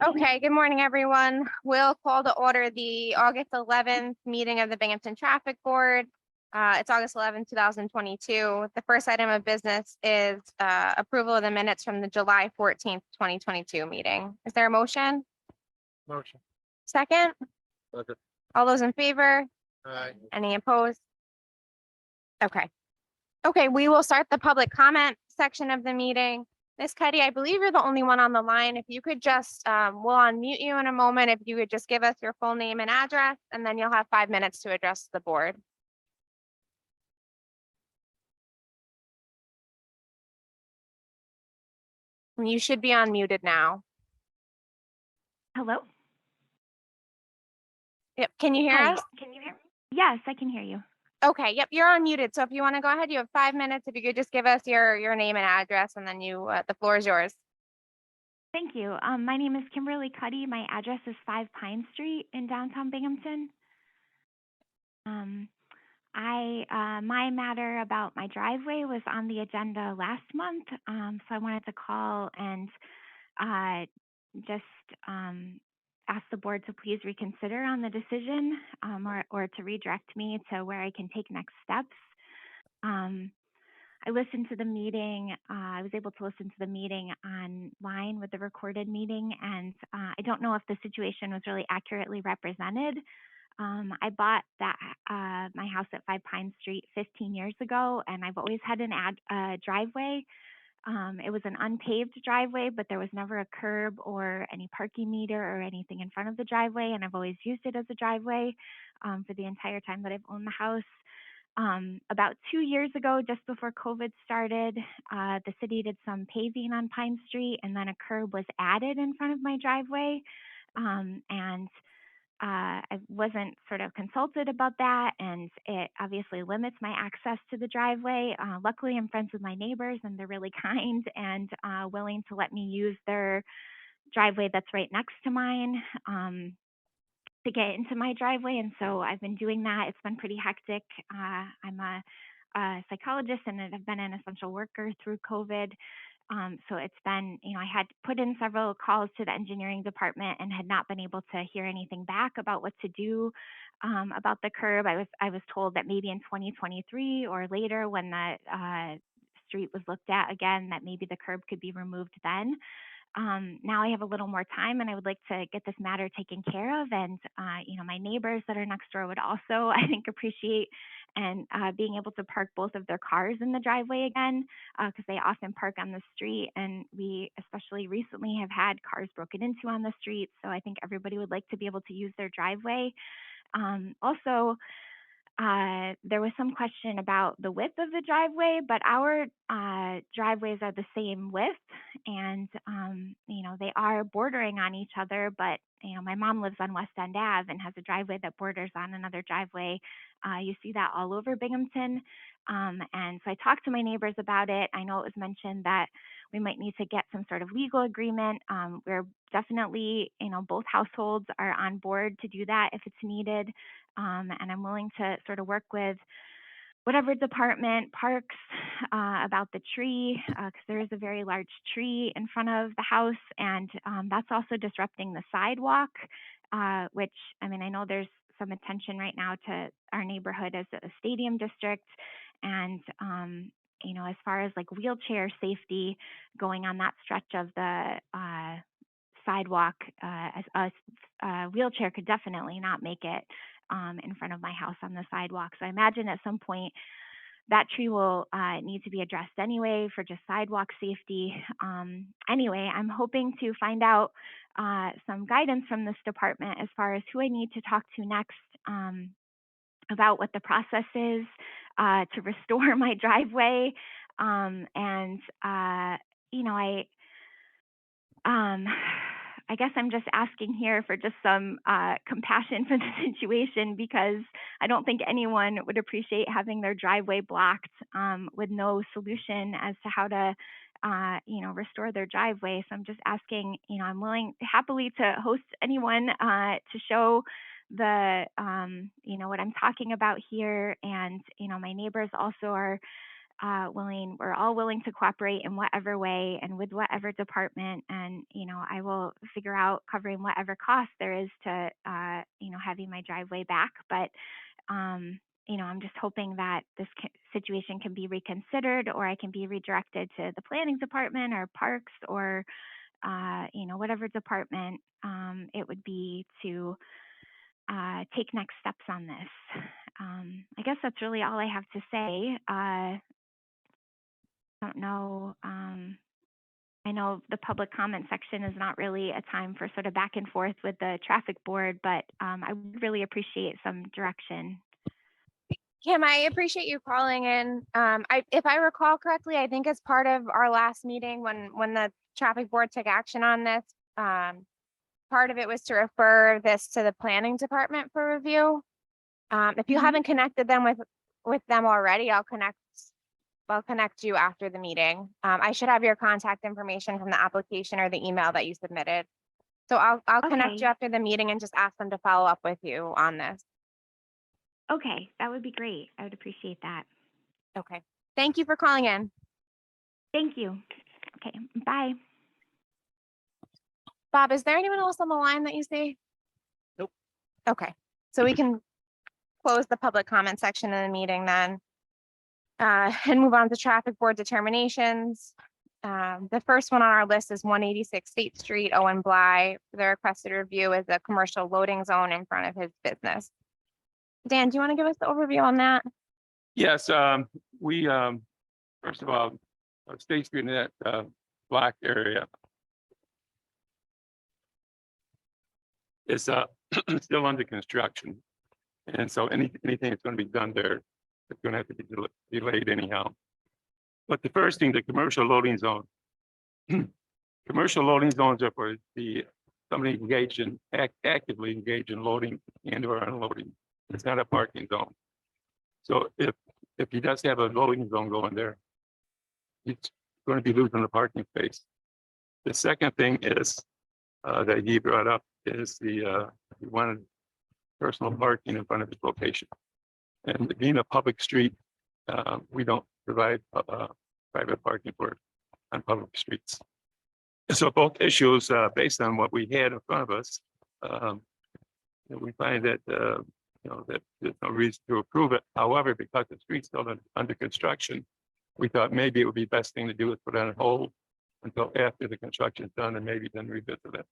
Okay, good morning, everyone. We'll call to order the August 11th meeting of the Binghamton Traffic Board. It's August 11th, 2022. The first item of business is approval of the minutes from the July 14th, 2022 meeting. Is there a motion? Motion. Second? Second. All those in favor? Aye. Any opposed? Okay. Okay, we will start the public comment section of the meeting. Ms. Cuddy, I believe you're the only one on the line. If you could just, we'll unmute you in a moment. If you could just give us your full name and address, and then you'll have 5 minutes to address the board. And you should be unmuted now. Hello? Yep, can you hear Hi, us? can you hear me? Yes, I can hear you. Okay, yep, you're unmuted. So if you want to go ahead, you have 5 minutes. If you could just give us your name and address, and then the floor is yours. Thank you. My name is Kimberly Cuddy. My address is 5 Pine Street in downtown Binghamton. My matter about my driveway was on the agenda last month, so I wanted to call and just ask the board to please reconsider on the decision, or to redirect me to where I can take next steps. I listened to the meeting. I was able to listen to the meeting online with the recorded meeting, and I don't know if the situation was really accurately represented. I bought my house at 5 Pine Street 15 years ago, and I've always had a driveway. It was an unpaved driveway, but there was never a curb or any parking meter or anything in front of the driveway, and I've always used it as a driveway for the entire time that I've owned the house. About 2 years ago, just before COVID started, the city did some paving on Pine Street, and then a curb was added in front of my driveway. I wasn't sort of consulted about that, and it obviously limits my access to the driveway. Luckily, I'm friends with my neighbors, and they're really kind and willing to let me use their driveway that's right next to mine to get into my driveway. And so I've been doing that. It's been pretty hectic. I'm a psychologist, and I've been an essential worker through COVID. So it's been, I had put in several calls to the engineering department and had not been able to hear anything back about what to do about the curb. I was told that maybe in 2023 or later, when the street was looked at again, that maybe the curb could be removed then. Now I have a little more time, and I would like to get this matter taken care of. And my neighbors that are next door would also, I think, appreciate and being able to park both of their cars in the driveway again, because they often park on the street, and we especially recently have had cars broken into on the street. So I think everybody would like to be able to use their driveway. Also, there was some question about the width of the driveway, but our driveways are the same width, and they are bordering on each other. But my mom lives on West End Ave and has a driveway that borders on another driveway. You see that all over Binghamton. And so I talked to my neighbors about it. I know it was mentioned that we might need to get some sort of legal agreement. We're definitely, both households are on board to do that if it's needed. And I'm willing to sort of work with whatever department, parks, about the tree, because there is a very large tree in front of the house, and that's also disrupting the sidewalk, which, I know there's some attention right now to our neighborhood as a stadium district, and as far as like wheelchair safety going on that stretch of the sidewalk, as a wheelchair could definitely not make it in front of my house on the sidewalk. So I imagine at some point that tree will need to be addressed anyway for just sidewalk safety. Anyway, I'm hoping to find out some guidance from this department as far as who I need to talk to next, about what the process is to restore my driveway. I guess I'm just asking here for just some compassion for the situation, because I don't think anyone would appreciate having their driveway blocked with no solution as to how to restore their driveway. So I'm just asking, I'm willing happily to host anyone to show the what I'm talking about here. And my neighbors also are we're all willing to cooperate in whatever way and with whatever department. And, I will figure out covering whatever cost there is to, having my driveway back. But, I'm just hoping that this situation can be reconsidered, or I can be redirected to the planning department or parks, or, whatever department it would be to take next steps on this. I guess that's really all I have to say. Don't know. I know the public comment section is not really a time for sort of back and forth with the traffic board, but I would really appreciate some direction. Kim, I appreciate you calling in. If I recall correctly, I think as part of our last meeting, when the traffic board took action on this, part of it was to refer this to the planning department for review. If you haven't connected them with them already, I'll connect you after the meeting. I should have your contact information from the application or the email that you submitted. So I'll connect you Okay. after the meeting and just ask them to follow up with you on this. Okay, that would be great. I would appreciate that. Okay. Thank you for calling in. Thank you. Okay, bye. Bob, is there anyone else on the line that you see? Nope. Okay, so we can close the public comment section of the meeting then. And move on to traffic board determinations. The first one on our list is 186 State Street, Owen Bly. The requested review is a commercial loading zone in front of his business. Dan, do you want to give us the overview on that? Yes, we, first of all, State Street in that block area is still under construction. And so anything that's going to be done there, it's going to have to be delayed anyhow. But the first thing, the commercial loading zone. Commercial loading zones are for somebody engaged in, actively engaged in loading and or unloading. It's not a parking zone. So if he does have a loading zone going there, he's going to be losing the parking space. The second thing is that he brought up is he wanted personal parking in front of his location. And being a public street, we don't provide private parking on public streets. So both issues, based on what we had in front of us, we find that that there's no reason to approve it. However, because the street's still under construction, we thought maybe it would be best thing to do is put it on hold until after the construction's done, and maybe then revisit it.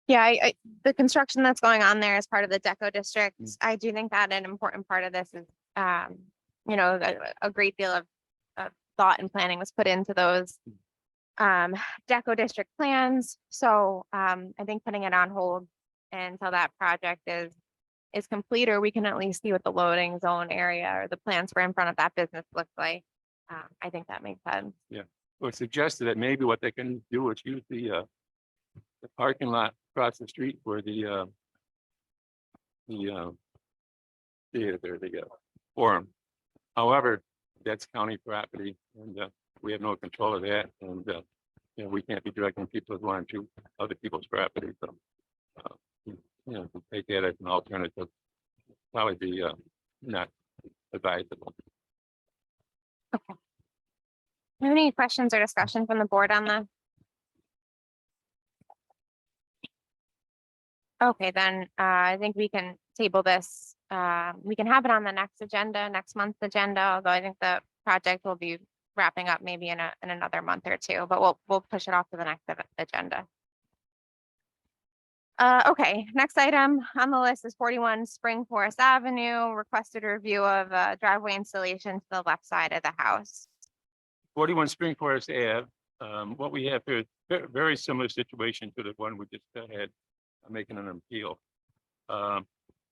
Yeah, the construction that's going on there is part of the Deco district. I do think that an important part of this is, a great deal of thought and planning was put into those Deco district plans. So I think putting it on hold until that project is complete, or we can at least see what the loading zone area or the plans for in front of that business looks like. I think that makes sense. Yeah, well, it suggested that maybe what they can do is use the parking lot across the street where the forum. However, that's county property, and we have no control of that, and we can't be directing people who want to other people's property. So, to take that as an alternative probably be not advisable. Okay. Have any questions or discussion from the board on that? Okay, then I think we can table this. We can have it on the next month's agenda, although I think the project will be wrapping up maybe in another month or two, but we'll push it off to the next agenda. Okay, next item on the list is 41 Spring Forest Avenue, requested review of driveway installation to the left side of the house. 41 Spring Forest Ave. What we have here is very similar situation to the one we just had making an appeal.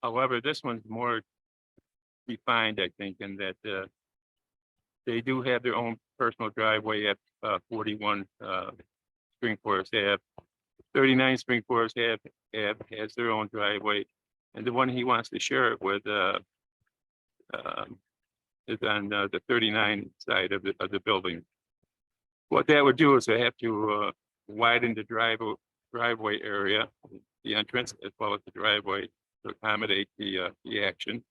However, this one's more defined, I think, in that they do have their own personal driveway at 41 Spring Forest Ave. 39 Spring Forest Ave has their own driveway, and the one he wants to share it with is on the 39 side of the building. What that would do is they have to widen the driveway area, the entrance as well as the driveway, to accommodate the action.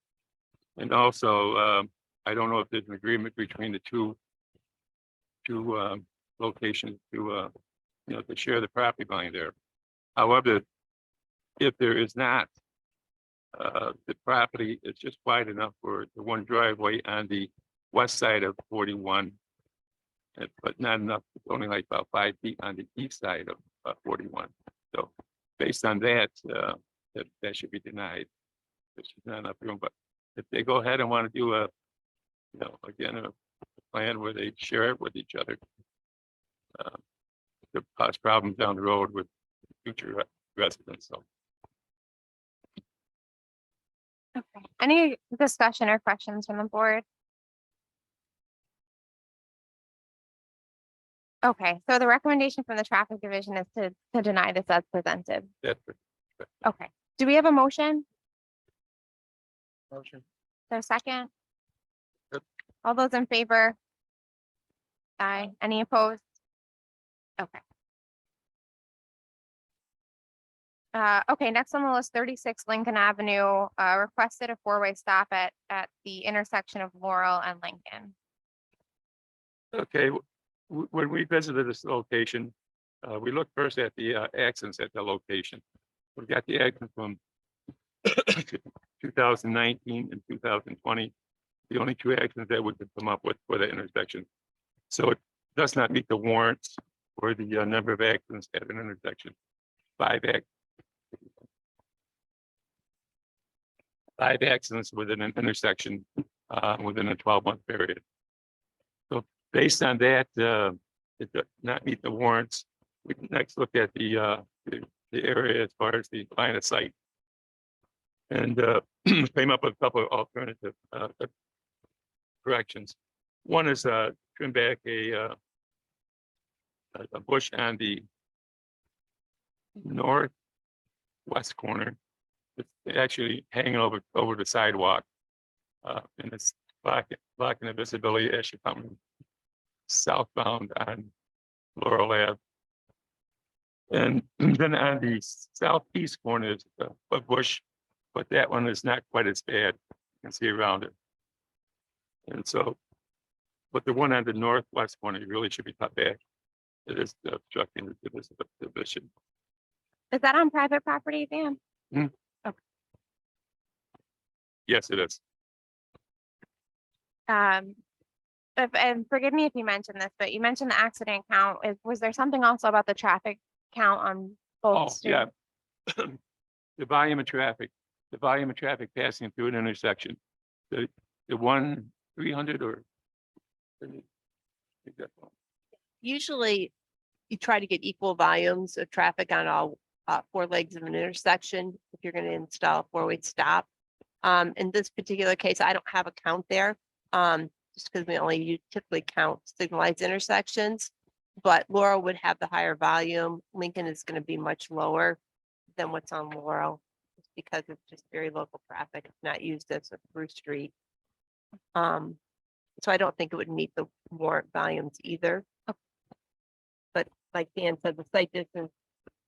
And also, I don't know if there's an agreement between the two locations to, to share the property line there. However, if there is not, the property is just wide enough for the one driveway on the west side of 41, but not enough, it's only like about 5 feet on the east side of 41. So based on that, that should be denied. There's not enough room, but if they go ahead and want to do a plan where they share it with each other, there cause problems down the road with future residents. So Okay. Any discussion or questions from the board? Okay, so the recommendation from the traffic division is to deny this as presented. that's Okay, do we have a motion? motion. Is there a second? Yep. All those in favor? Aye. Any opposed? Okay. Okay, next on the list, 36 Lincoln Avenue, requested a four-way stop at the intersection of Laurel and Lincoln. Okay, when we visited this location, we looked first at the accidents at the location. We got the accident from 2019 and 2020. The only two accidents that we could come up with for the intersection. So it does not meet the warrants for the number of accidents at an intersection. Five accidents within an intersection within a 12-month period. So based on that, it does not meet the warrants. We can next look at the area as far as the line of sight, and came up with a couple of alternative corrections. One is trim back a bush on the northwest corner. It's actually hanging over the sidewalk, and it's blocking the visibility as you come southbound on Laurel Ave. And then on the southeast corner is a bush, but that one is not quite as bad. You can see around it. And so, but the one on the northwest corner really should be cut back. It is obstructing the vision. Is that on private property, Dan? Yes, it is. And forgive me if you mentioned this, but you mentioned the accident count. Was there something also about the traffic count on both Oh, streets? yeah. The volume of traffic passing through an intersection. The 300 or. Usually you try to get equal volumes of traffic on all four legs of an intersection if you're going to install a four-way stop. In this particular case, I don't have a count there, just because we typically count signalized intersections. But Laurel would have the higher volume. Lincoln is going to be much lower than what's on Laurel, just because it's just very local traffic. It's not used as a through street. So I don't think it would meet the warrant volumes either. But like Dan said, the site distance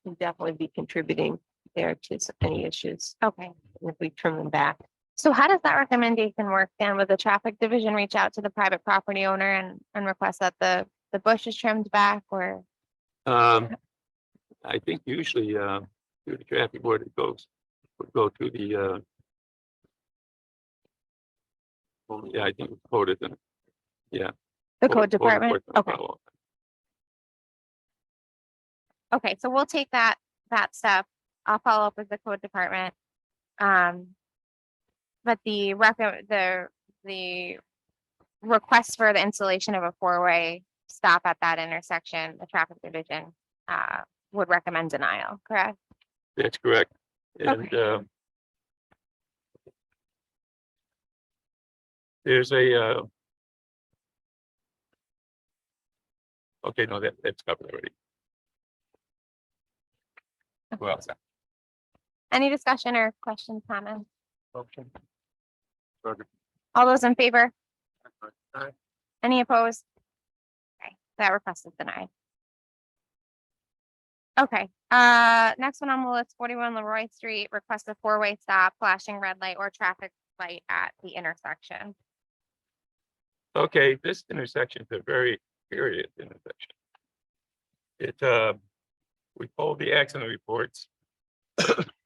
can definitely be contributing there to any issues Okay. if we trim them back. So how does that recommendation work, Dan? Would the traffic division reach out to the private property owner and request that the bush is trimmed back, or? I think usually through the traffic board it would go to the yeah, I think it's quoted in, yeah. The code department? Okay. Follow. Okay, so we'll take that step. I'll follow up with the code department. But the request for the installation of a four-way stop at that intersection, the traffic division would recommend denial, correct? That's correct. And there's a okay, no, that's covered already. Well, Any discussion or questions, comments? okay. All those in favor? Aye. Any opposed? Okay, that request is denied. Okay, next one on the list, 41 Leroy Street, request a four-way stop, flashing red light or traffic light at the intersection. Okay, this intersection is a very period intersection. We pulled the accident reports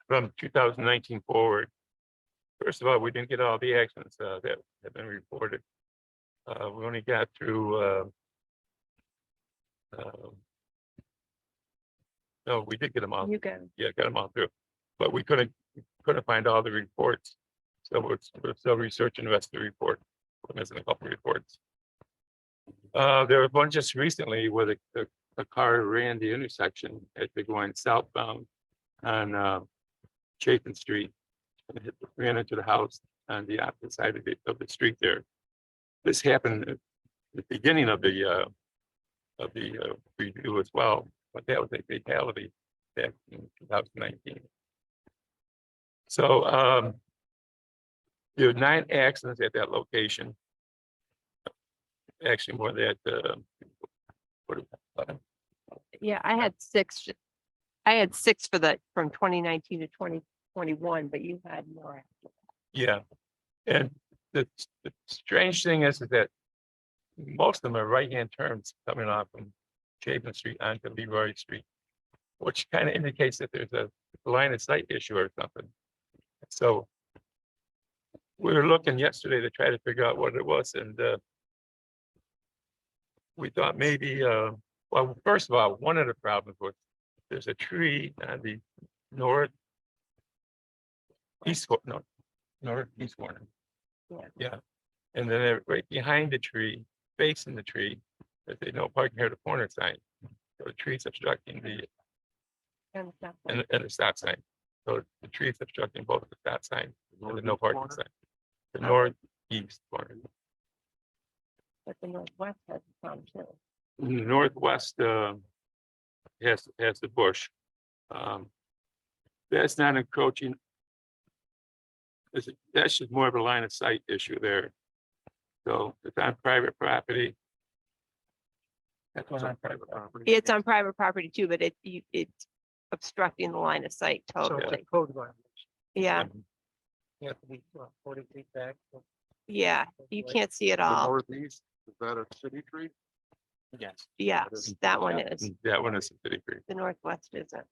from 2019 forward. First of all, we didn't get all the accidents that have been reported. We only got through, no, we did get them all. You go. Yeah, got them all through, but we couldn't find all the reports. So we're still researching the rest of the report. We're missing a couple of reports. There was one just recently where the car ran the intersection as they're going southbound on Chapin Street and ran into the house on the opposite side of the street there. This happened at the beginning of the review as well, but that was a fatality back in 2019. So there were 9 accidents at that location. Actually, more than that. Yeah, I had 6. I had 6 from 2019 to 2021, but you had more. Yeah, and the strange thing is that most of them are right-hand turns coming off from Chapin Street onto Leroy Street, which kind of indicates that there's a line of sight issue or something. So we were looking yesterday to try to figure out what it was, and we thought maybe, well, first of all, one of the problems was there's a tree on the northeast corner. Yeah, and then right behind the tree, facing the tree, there's a no parking here at the corner sign. So the tree's obstructing and the stop sign. So the tree's obstructing both of the stop sign and the no parking sign. The northeast corner. But the northwest has a problem too. The northwest has the bush. That's not encroaching. That's just more of a line of sight issue there. So it's on private property. That's on private property. It's on private property too, but it's obstructing the line of sight totally. Code violation. Yeah, You have to be 40 feet back. yeah, you can't see it The all. northeast, is that a city tree? Yes. Yes, that one is. That one is a city creek. The northwest isn't.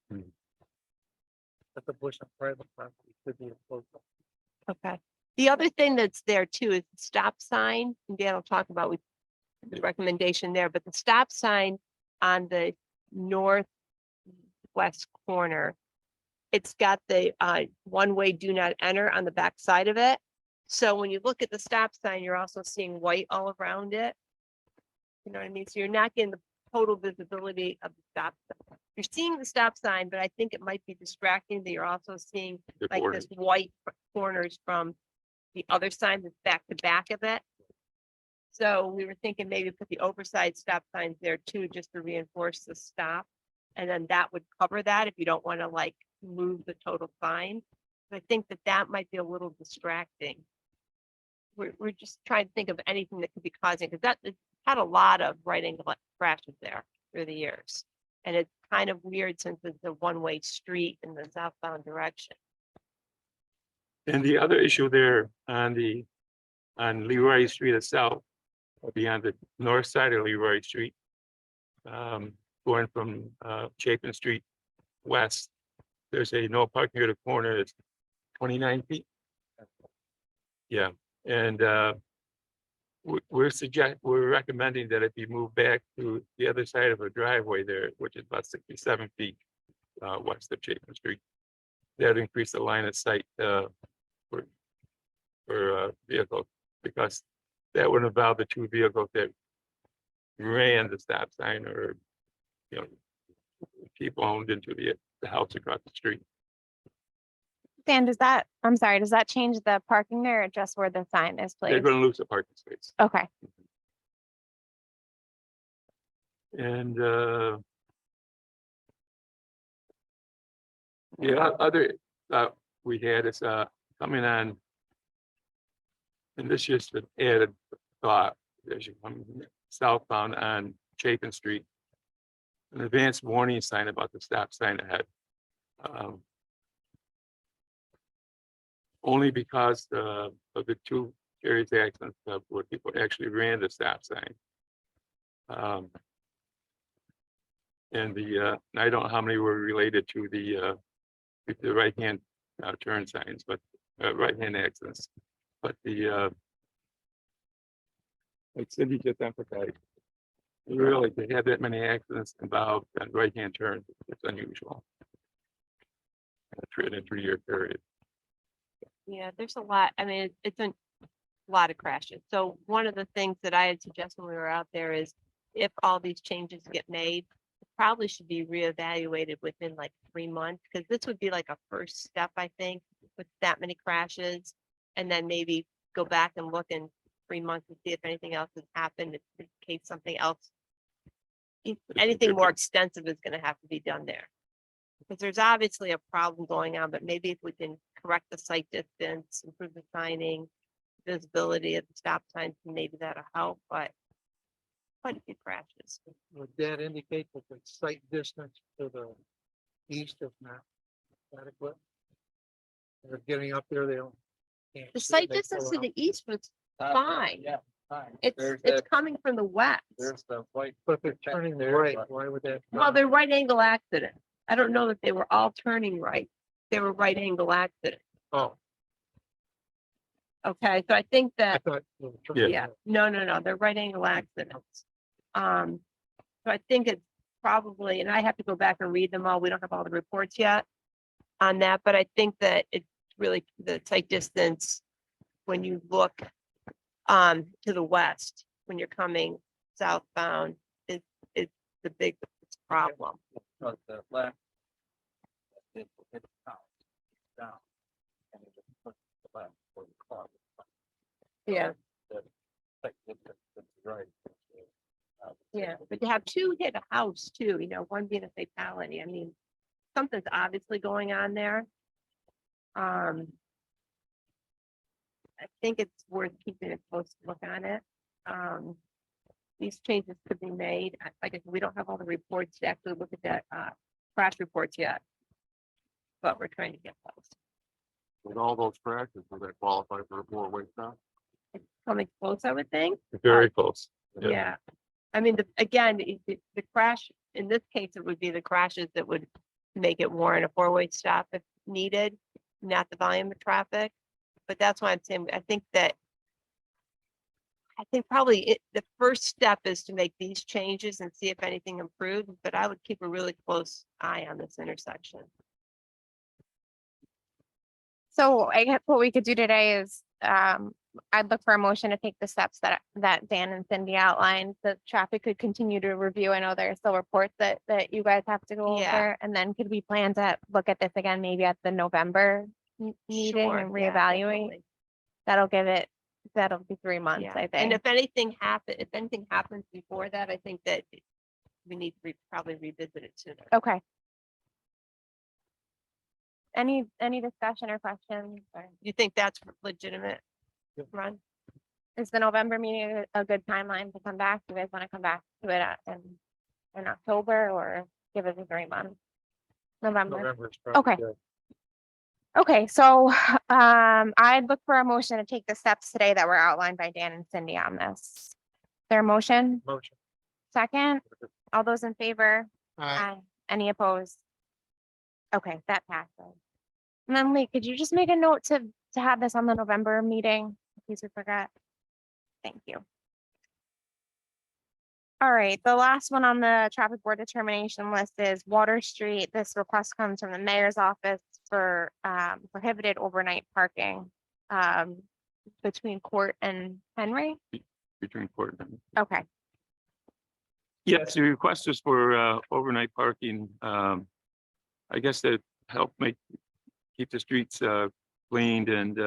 But the bush on private property could be a code. Okay. The other thing that's there too is the stop sign. And Dan will talk about the recommendation there, but the stop sign on the northwest corner, it's got the one-way do not enter on the back side of it. So when you look at the stop sign, you're also seeing white all around it. You know what I mean? So you're not getting the total visibility of the stop sign. You're seeing the stop sign, but I think it might be distracting that you're also seeing The like border. this white corners from the other sign that's back to back of it. So we were thinking maybe put the oversized stop signs there too, just to reinforce the stop. And then that would cover that if you don't want to like move the total sign. But I think that might be a little distracting. We're just trying to think of anything that could be causing, because that it's had a lot of right angle crashes there through the years. And it's kind of weird since it's a one-way street in the southbound direction. And the other issue there on Leroy Street itself, will be on the north side of Leroy Street, going from Chapin Street west. There's a no parking here at the corner. It's 29 feet. Yeah, and we're recommending that it be moved back to the other side of a driveway there, which is about 67 feet west of Chapin Street. That would increase the line of sight for vehicles, because that would involve the 2 vehicles that ran the stop sign, or people owned into the house across the street. Dan, I'm sorry, does that change the parking there or just where the sign is They're placed? going to lose a parking space. Okay, And the other we had is coming on, and this is just an added thought, as you come southbound on Chapin Street, an advanced warning sign about the stop sign ahead. Only because of the two serious accidents where people actually ran the stop sign. And I don't know how many were related to the right-hand turn signs, but right-hand accidents. But like Cindy just emphasized, really, to have that many accidents involved on right-hand turns, it's unusual. In a 3-year period. Yeah, there's a lot. I mean, it's a lot of crashes. So one of the things that I had suggested when we were out there is if all these changes get made, it probably should be reevaluated within like 3 months, because this would be like a first step, I think, with that many crashes. And then maybe go back and look in 3 months and see if anything else has happened, in case something else, anything more extensive is going to have to be done there. Because there's obviously a problem going on, but maybe if we can correct the sight distance, improve the signing, visibility of the stop signs, maybe that'll help, but quite a few crashes. Would that indicate that the sight distance to the east is not adequate? They're getting up there, they don't. can't The see, sight they distance pull to out. the east was fine. Yeah, fine. It's coming from the west. There's the white. But if they're turning right, why would that? Well, they're right angle accident. I don't know that they were all turning right. They were right angle accident. Oh, Okay, so I think I that, thought. they were turning yeah, right. no, they're right angle accidents. So I think it's probably, and I have to go back and read them all. We don't have all the reports yet on that, but I think that it's really the sight distance when you look to the west, when you're coming southbound, is the big problem. The left. It down. Down. And it just puts the left for the car. Yeah, Like, it's right. yeah, but to have two hit a house too, one being a fatality, I mean, something's obviously going on there. I think it's worth keeping a close look on it. These changes could be made. Like I said, we don't have all the reports to actually look at that crash reports yet. But we're trying to get those. With all those crashes, will that qualify for a 4-way stop? It's coming close, I would think. Very close. Yeah. I mean, again, the crash, in this case, it would be the crashes that would make it warrant a 4-way stop if needed, not the volume of traffic. But that's why I'm saying, I think probably the first step is to make these changes and see if anything improves, but I would keep a really close eye on this intersection. So I guess what we could do today is, I'd look for a motion to take the steps that Dan and Cindy outlined. The traffic could continue to review. I know there are still reports that you guys have to go Yeah. over. And then could we plan to look at this again, maybe at the November meeting Sure, and yeah, reevaluate? definitely. That'll be 3 months, Yeah. I And think. if anything happens before that, I think that we need to probably revisit it sooner. Okay. Any discussion or questions? Or You think that's legitimate, Yep. Ron? is the November meeting a good timeline to come back? Do you guys want to come back to it in October or give it a 3 months? November. November is probably Okay. good. Okay, so I'd look for a motion to take the steps today that were outlined by Dan and Cindy on this. Their motion, Motion. second, all those in favor? Aye. Aye. Any opposed? Okay, that passes. And then Lee, could you just make a note to have this on the November meeting, in case we forgot? Thank you. All right, the last one on the traffic board determination list is Water Street. This request comes from the mayor's office for prohibited overnight parking between Court and Henry. Between court and. Okay, Yes, the request is for overnight parking. I guess to help keep the streets cleaned and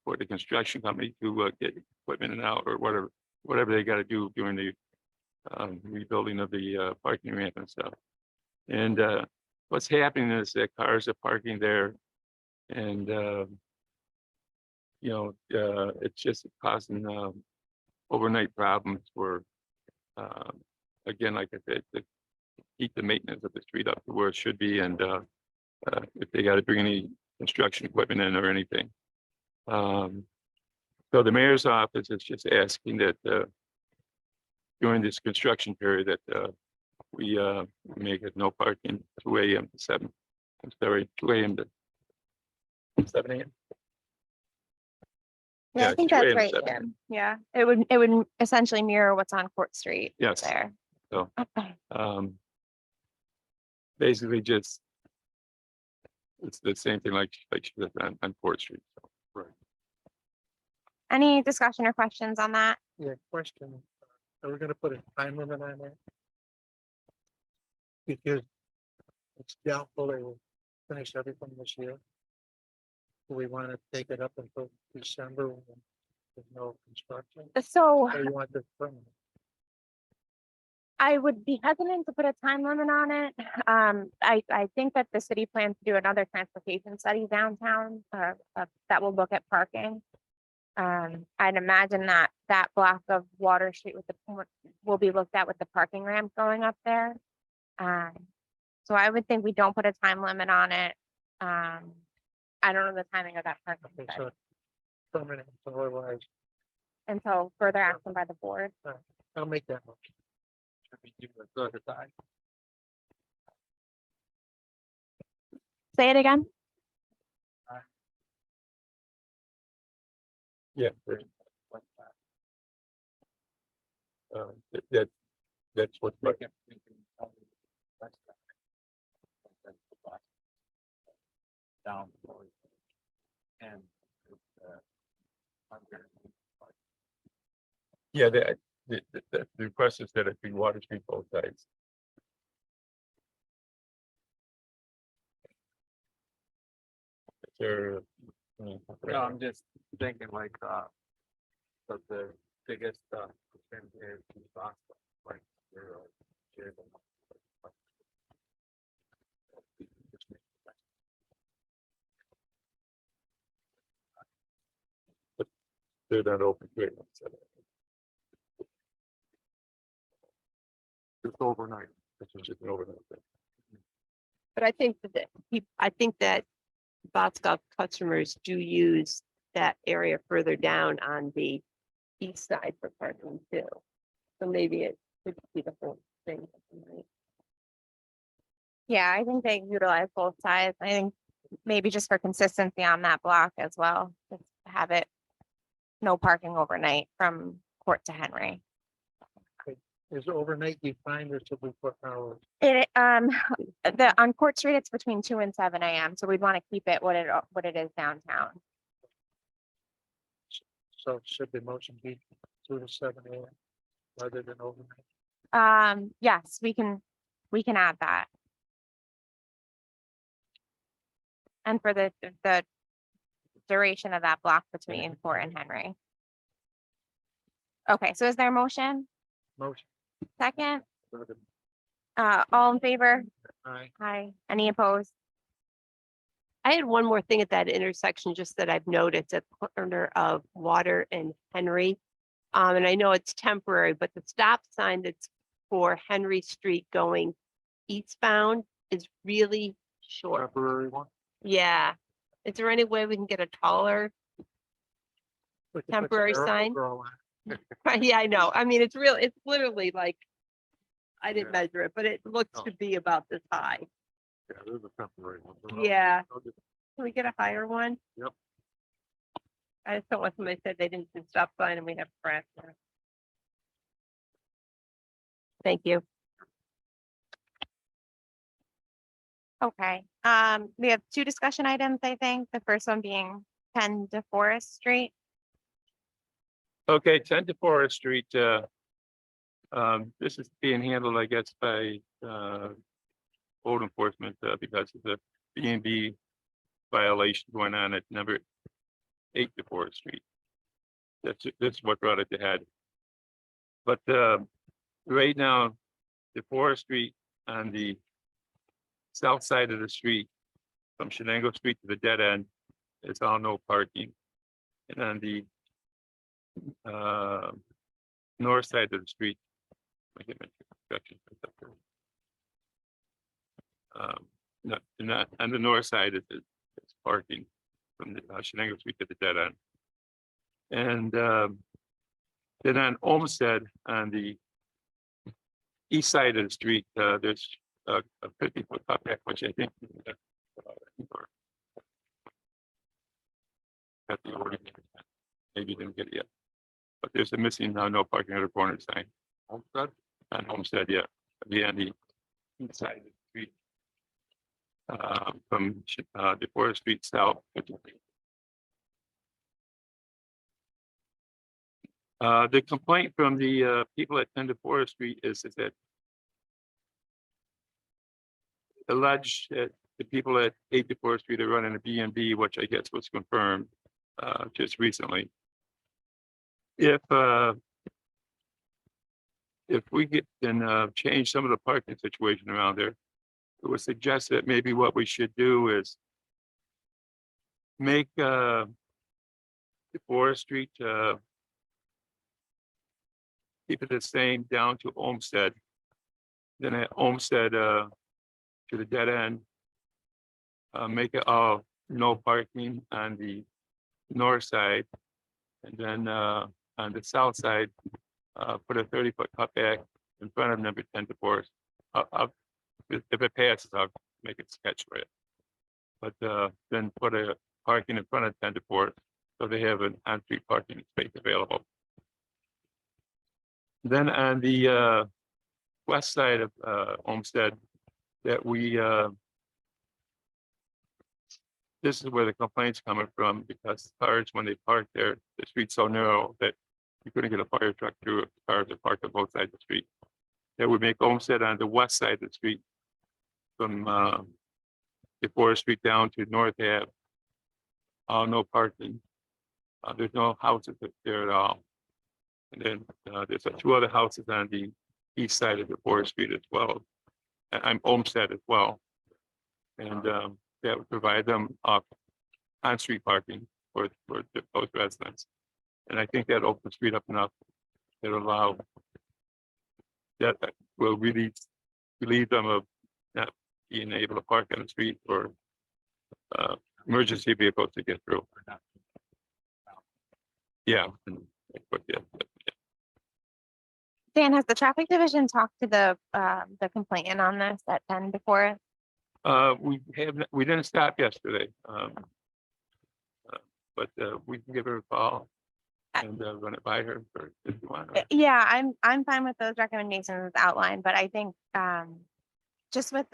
for the construction company to get equipment in and out or whatever they got to do during the rebuilding of the parking ramp and stuff. And what's happening is that cars are parking there and it's just causing overnight problems for again, like I said, to keep the maintenance of the street up to where it should be, and if they got to bring any construction equipment in or anything. So the mayor's office is just asking that during this construction period that we make it no parking 2 a.m. to 7. I'm sorry, 2 a.m. to 7 a.m. Yeah, I Yeah, think 2 that's a.m. to right, 7. Jim. Yeah, it would essentially mirror what's on Court Street. Yes. There. So- Okay. Basically just it's the same thing like she did on 4th Street. So, right. Any discussion or questions on that? Yeah, question, are we gonna put a time limit on that? Because it's doubtful they will finish everything this year. Do we want to take it up until December when there's no construction? So Or you want this permanent? I would be hesitant to put a time limit on it. I think that the city plans to do another transportation study downtown, that will look at parking. I'd imagine that that block of Water Street will be looked at with the parking ramp going up there. So I would think we don't put a time limit on it. I don't know the timing of that parking Okay, study so permanent, so otherwise, until further action by the board. I'll make that motion. Should we do a good time? Say it again. Yeah. Like that. That's what. We can tell you that's that. That's the bus. Down. below. And. Under. Yeah, the request is that it be Water Street both sides. There. No, I'm just thinking like, the biggest, thing is the box, like, you're, They're not open to it. It's overnight. It's just an overnight thing. But I think that Boscov customers do use that area further down on the east side for parking too. So maybe it could be the whole thing. Yeah, I think they utilize both sides. I think maybe just for consistency on that block as well, just have it no parking overnight from Court to Henry. Is overnight defined or should we put hours? On Court Street, it's between 2 and 7 a.m. So we'd want to keep it what it is downtown. So should the motion be 2 to 7 a.m. rather than overnight? Yes, we can add that. And for the duration of that block between Court and Henry. Okay, so is there a motion? Motion. Second? All in favor? Aye. Aye. Any opposed? I had one more thing at that intersection, just that I've noticed at the corner of Water and Henry. And I know it's temporary, but the stop sign that's for Henry Street going eastbound is really short. Temporary one. Yeah. Is there any way we can get a taller? We can put the Temporary arrow sign? girl on. Yeah, I know. I mean, it's literally like, I didn't measure it, but it looks to be about this high. Yeah, there's a temporary one. Yeah. Can we get a higher one? Yep. I just don't want somebody said they didn't do stop sign and we have crash there. Thank you. Okay, we have 2 discussion items, I think. The first one being 10 to Forest Street. Okay, 10 to Forest Street, this is being handled, I guess, by, code enforcement, because of the B&B violation going on at number 8 to Forest Street. That's what brought it to head. But, right now, the Forest Street on the south side of the street, from Shenango Street to the dead end, it's all no parking. And on the north side of the street. I get my construction. Not on the north side, it's parking from the Shenango Street to the dead end. And then on Olmsted, on the east side of the street, there's a 50-foot cutback, which I think. Got the ordinance. Maybe you didn't get it yet. But there's a missing no parking at a corner sign. Homestead? On Homestead, yeah. On the east side of the street. From the Forest Street south. The complaint from the people at 10 to Forest Street is that alleged that the people at 8 to Forest Street are running a B&B, which I guess was confirmed just recently. If we can change some of the parking situation around there, it would suggest that maybe what we should do is make the Forest Street keep it the same down to Olmsted. Then at Olmsted to the dead end, make it all no parking on the north side, and then on the south side, put a 30-foot cutback in front of number 10 to Forest. If it passes, I'll make it sketch for it. But then put a parking in front of 10 to Forest, so they have an on-street parking space available. Then on the west side of Olmsted, that we this is where the complaints coming from, because cars, when they park there, the street's so narrow that you couldn't get a fire truck through if cars are parked on both sides of the street. That would make Olmsted on the west side of the street from the Forest Street down to North Ave. No parking. There's no houses there at all. And then there's 2 other houses on the east side of the Forest Street as well. I'm Olmsted as well. And that would provide them on-street parking for those residents. And I think that opens the street up enough that allow that will really relieve them of not being able to park on the street for emergency vehicles to get through. Yeah. Dan, has the traffic division talked to the complainant on this at 10 to Forest? We didn't stop yesterday. But we can give her a call and run it by her if you want. Yeah, I'm fine with those recommendations outlined, but I think just with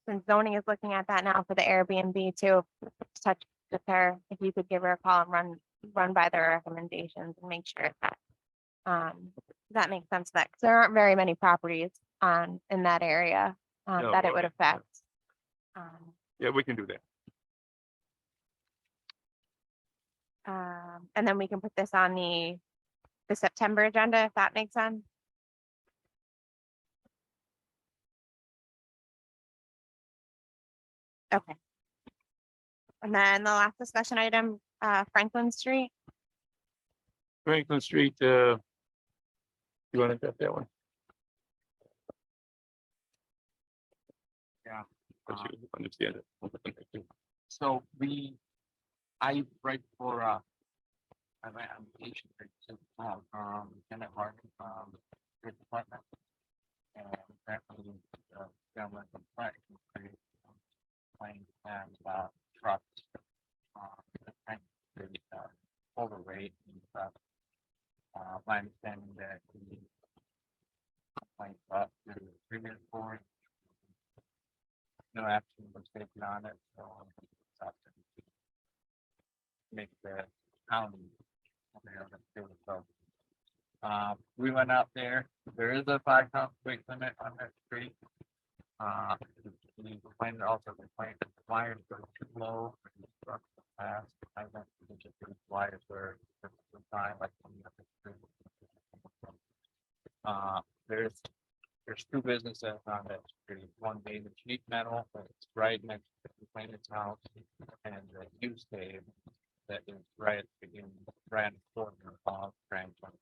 since zoning is looking at that now for the Airbnb too, touch with her, if you could give her a call and run by their recommendations and make sure that that makes sense, that because there aren't very many properties in that area that it would affect. Yeah, we can do that. And then we can put this on the September agenda, if that makes sense. Okay. And then the last discussion item, Franklin Street. Franklin Street, you want to get that one? Yeah. Because you understand it. So I right before I went on vacation Lieutenant Martin State Department, and apparently gentleman from Franklin complained about trucks overweight and stuff. My understanding that the complaint up to the previous board, no action was taken on it, so it's up to make the county. So we went out there. There is a 5-ton weight limit on that street. The complainant also complained that the wires go too low for these trucks to pass. I went to the wires were fine, like on the other street. There's 2 businesses on that street. One being the Cheap Metal, that's right next to the complainant's house, and the U Save that is right at the beginning, right at the corner of Franklin.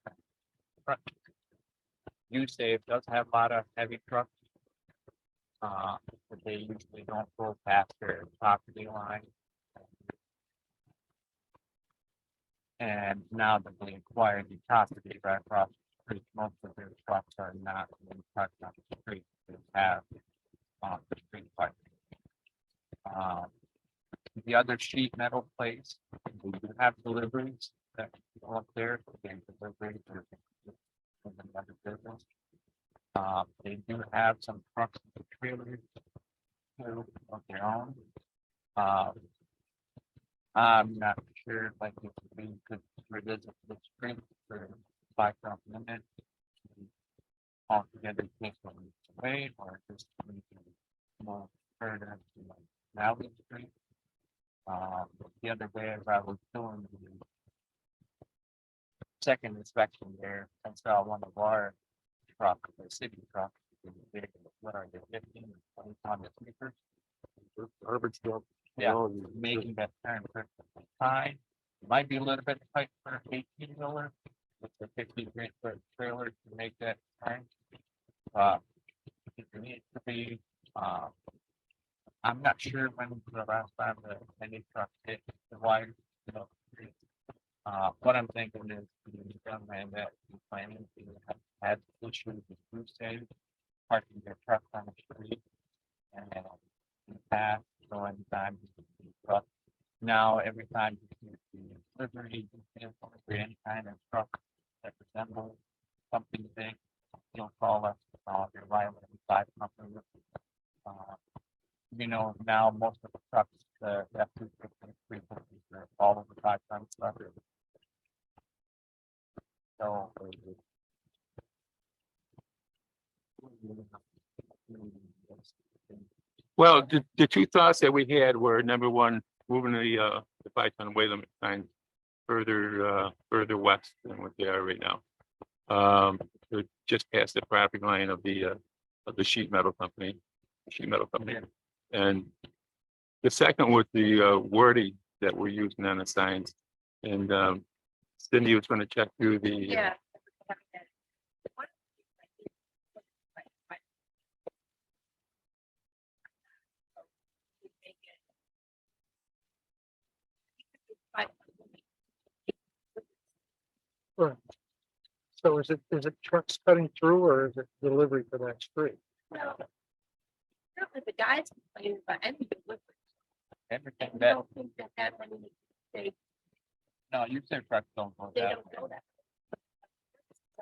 U Save does have a lot of heavy trucks. But they usually don't go past their property line. And now that they acquired the property right across the street, most of their trucks are not being parked on the street, they have the street parking. The other sheet metal place, we do have deliveries that go up there, they deliver from another business. They do have some trucks and trailers too of their own. I'm not sure like if we could revisit the street for 5 minutes. Altogether take them away or just more further to like Valley Street. The other day as I was doing the second inspection there, I saw one of our trucks, the city trucks, what are they, 15 or 20 ton sneakers? Garbage truck. Yeah, making that turn perfectly fine. Might be a little bit tight for an 18-wheeler. With a 50-foot trailer to make that turn. It needs to be, I'm not sure when the last time the any truck hit the wire, you know. What I'm thinking is the young man that is planning to have had issues with food safety, parking their truck on the street. And in the past, so anytime but now every time you see the delivery, or any kind of truck that resembles something big, you'll call us, your liable inside company. You know, now most of the trucks, the F-250 are all over 5 tons. So. Well, the two thoughts that we had were, number one, moving the 5-ton weight limit signs further west than what they are right now. They're just past the property line of the sheet metal company. And the second was the wording that we're using on the signs. And Cindy was going to check through the. Yeah. Right. So is it trucks cutting through or is it delivery for that street? No. The guys complaining about any delivery. Everything I that, don't think that many, no, you said trucks don't go they that. don't know that.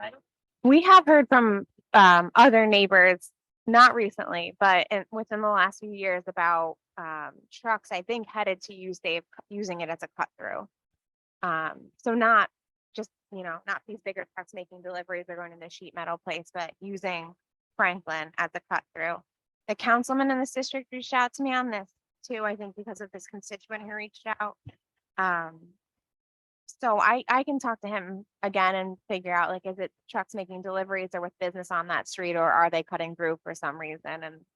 I don't We have heard from other neighbors, not recently, but within the last few years about trucks, I think headed to using it as a cut through. So not just, not these bigger trucks making deliveries or going to the sheet metal place, but using Franklin as a cut through. The councilman in this district reached out to me on this too, I think because of this constituent who reached out. So I can talk to him again and figure out, like, is it trucks making deliveries or with business on that street, or are they cutting through for some reason? And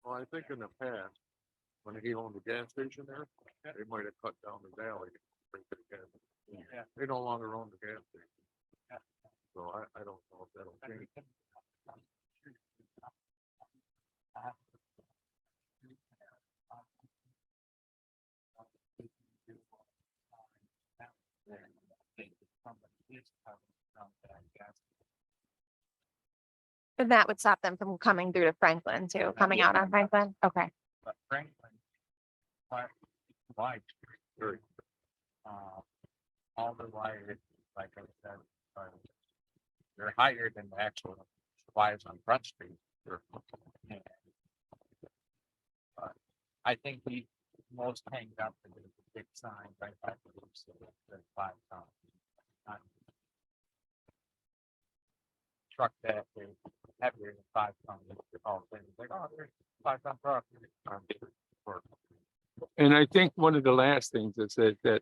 Well, I think in the past, when he owned the gas station there, they might have cut down the valley. to bring the gas. Yeah. They no longer own the gas station. So I don't know if that'll change. then that would stop them from coming through to Franklin too, coming out on Franklin. Okay. But Franklin, wide street, Very- all the wires, like I said, they're higher than the actual wires on Front Street. And, I think the most hanged up is the big sign right by the roofs of the 5 tons. Truck that is heavier than 5 tons. All things like, oh, there's 5 ton truck. And I think one of the last things is that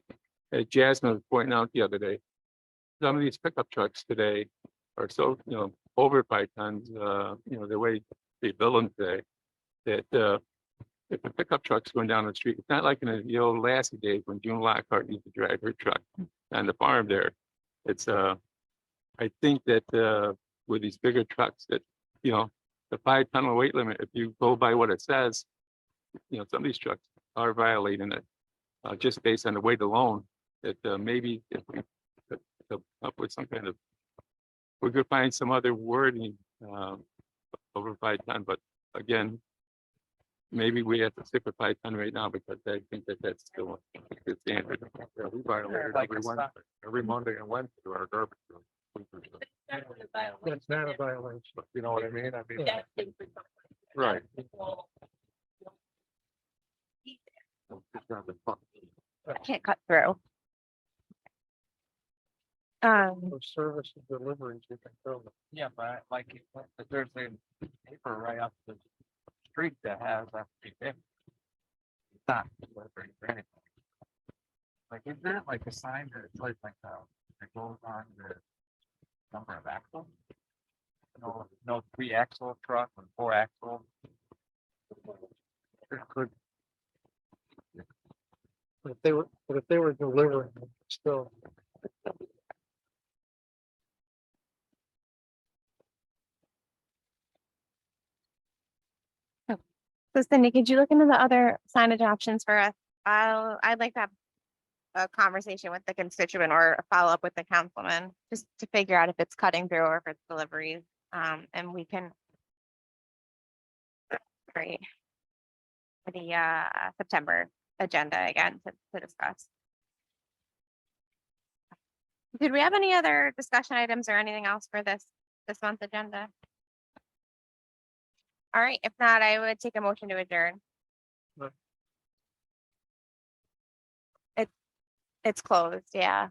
Jasmine was pointing out the other day, some of these pickup trucks today are so, over 5 tons, the way they build them today, that if the pickup truck's going down the street, it's not like in the old Lassie days when June Lockhart used to drive her truck on the farm there. It's, I think that with these bigger trucks that, the 5-ton weight limit, if you go by what it says, some of these trucks are violating it. Just based on the weight alone, that maybe if we could come up with some kind of, we could find some other wording over 5-ton, but again, maybe we have to stick with 5-ton right now because I think that that's still a good standard. Yeah, we violate it Like every it's Wednesday, not- every Monday and Wednesday to our garbage. That's not a violation. You know what I mean? I mean, Yeah. right. It's not the fun. I can't cut through. For service and deliveries, you can fill them. Yeah, but like, if there's a paper right up the street that has that big, it's not delivering or anything. Like, is there like a sign that it's like that goes on the number of axles? No 3-axle truck and 4-axle. It could, But if they were delivering, them, still. So Cindy, could you look into the other signage options for us? I'd like to have a conversation with the constituent or a follow-up with the councilman, just to figure out if it's cutting through or if it's deliveries. And we can. Great. For the September agenda again to discuss. Did we have any other discussion items or anything else for this month's agenda? All right, if not, I would take a motion to adjourn. No. It's closed, yeah.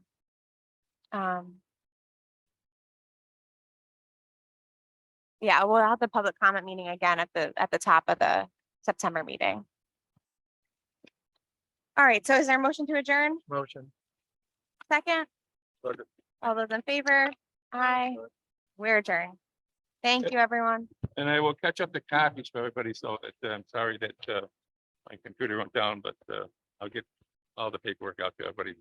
Yeah, we'll have the public comment meeting again at the top of the September meeting. All right, so is there a motion to adjourn? Motion. Second? Second. All those in favor? Aye. We're adjourned. Thank you, everyone. And I will catch up the copies for everybody, so that, I'm sorry that my computer went down, but I'll get all the paperwork out to everybody.